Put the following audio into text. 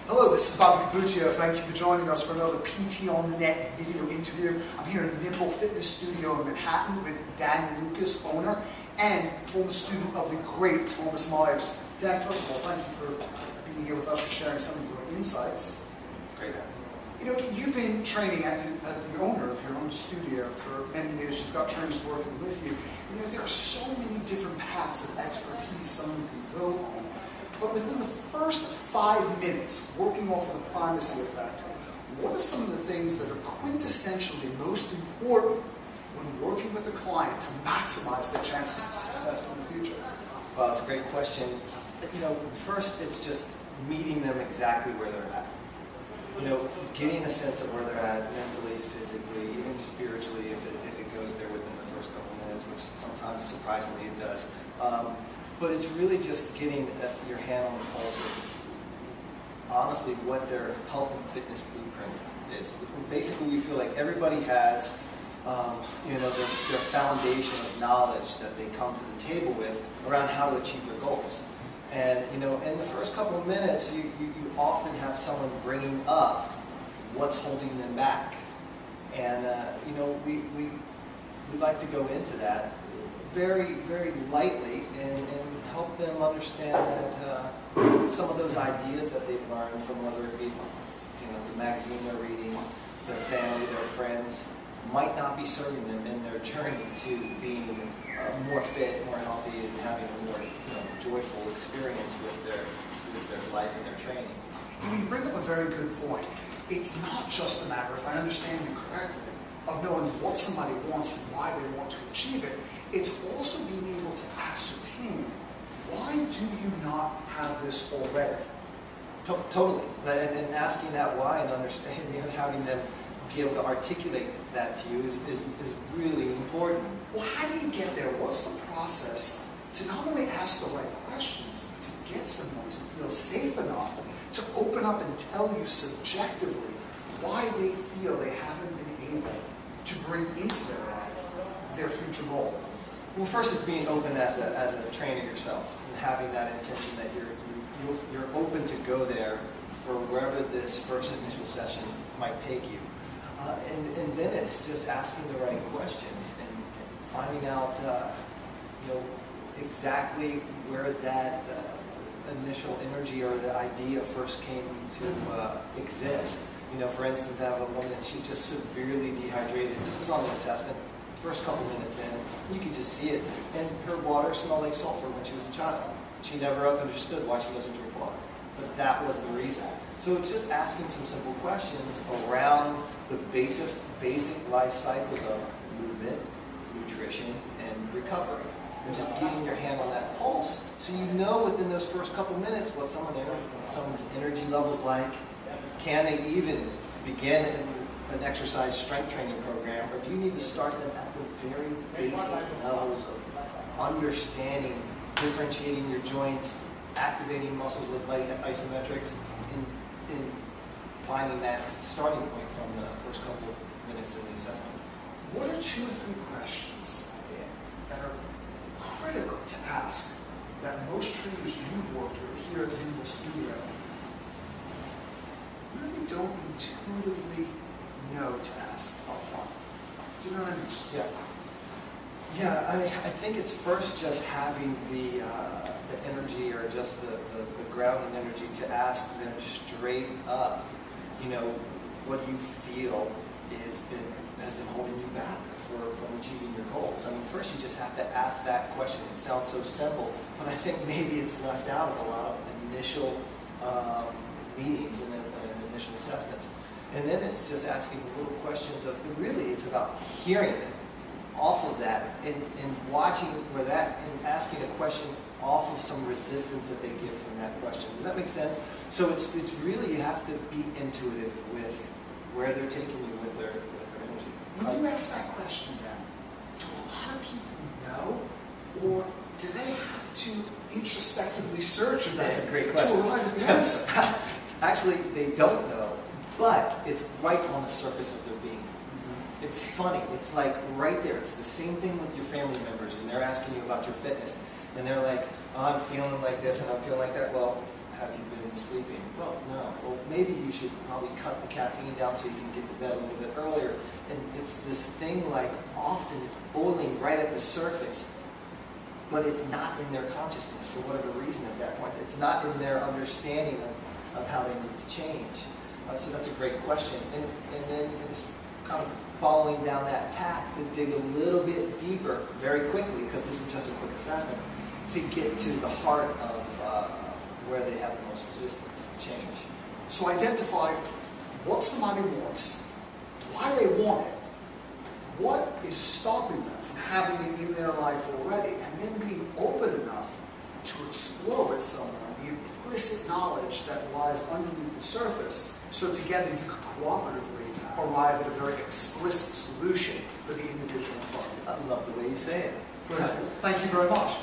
Hello, this is Bobby Cappuccio. Thank you for joining us for another PT on the Net video interview. I'm here in Nimble Fitness Studio in Manhattan with Dan Lucas, owner, and former student of the great Thomas Myers. Dan, first of all, thank you for being here with us and sharing some of your insights. Great. You know, you've been training as the owner of your own studio for many years. You've got trainers working with you. You know, there are so many different paths of expertise someone can go on. But within the first 5 minutes, working off of the primacy effect, what are some of the things that are quintessentially most important when working with a client to maximize their chances of success in the future? Well, it's a great question. You know, first it's just meeting them exactly where they're at. You know, getting a sense of where they're at mentally, physically, even spiritually, if it goes there within the first couple of minutes, which sometimes surprisingly it does. But it's really just getting your hand on the pulse of honestly what their health and fitness blueprint is. Basically, we feel like everybody has you know, their foundation of knowledge that they come to the table with around how to achieve their goals. And you know, in the first couple of minutes, you often have someone bringing up what's holding them back. And you know, we like to go into that very, very lightly and help them understand that some of those ideas that they've learned from whether it be, you know, the magazine they're reading, their family, their friends, might not be serving them in their journey to being more fit, more healthy, and having a more, you know, joyful experience with their life and their training. You bring up a very good point. It's not just a matter, if I understand you correctly, of knowing what somebody wants and why they want to achieve it. It's also being able to ascertain, why do you not have this already? Totally. And asking that why and understanding and having them be able to articulate that to you is really important. Well, how do you get there? What's the process to not only ask the right questions, but to get someone to feel safe enough to open up and tell you subjectively why they feel they haven't been able to bring into their life their future goal? Well, first it's being open as a trainer yourself and having that intention that you're open to go there for wherever this first initial session might take you. And then it's just asking the right questions and finding out you know, exactly where that initial energy or the idea first came to exist. You know, for instance, I have a woman and she's just severely dehydrated. This is on the assessment. First couple minutes in, you could just see it. And her water smelled like sulfur when she was a child. She never understood why she doesn't drink water. But that was the reason. So it's just asking some simple questions around the basic life cycles of movement, nutrition, and recovery. And just getting your hand on that pulse so you know within those first couple minutes what someone's energy level's like. Can they even begin an exercise strength training program, or do you need to start them at the very basic levels of understanding, differentiating your joints, activating muscles with light isometrics, and finding that starting point from the first couple of minutes in the assessment? What are 2 or 3 questions that are critical to ask that most trainers you've worked with here at the Nimble Studio really don't intuitively know to ask up front? Do you know what I mean? Yeah. Yeah, I mean, I think it's first just having the energy or just the grounding energy to ask them straight up, you know, what do you feel has been holding you back from achieving your goals? I mean, first you just have to ask that question. It sounds so simple, but I think maybe it's left out of a lot of initial meetings and initial assessments. And then it's just asking little questions of, really it's about hearing it off of that and watching where that, and asking a question off of some resistance that they give from that question. Does that make sense? So it's really, you have to be intuitive with where they're taking you with their energy. When you ask that question, Dan, do a lot of people know, or do they have to introspectively search about That's a great question. to arrive at the answer? Actually, they don't know, but it's right on the surface of their being. It's funny. It's like right there. It's the same thing with your family members, and they're asking you about your fitness, and they're like, oh, I'm feeling like this and I'm feeling like that. Well, have you been sleeping? Well, no. Well, maybe you should probably cut the caffeine down so you can get to bed a little bit earlier. And it's this thing like often it's boiling right at the surface, but it's not in their consciousness for whatever reason at that point. It's not in their understanding of how they need to change. So that's a great question. And then it's kind of following down that path to dig a little bit deeper very quickly, because this is just a quick assessment, to get to the heart of where they have the most resistance to change. So identify what somebody wants, why they want it, what is stopping them from having it in their life already, and then being open enough to explore with someone the implicit knowledge that lies underneath the surface, so together you could cooperatively arrive at a very explicit solution for the individual in front of you. I love the way you say it. Thank you very much.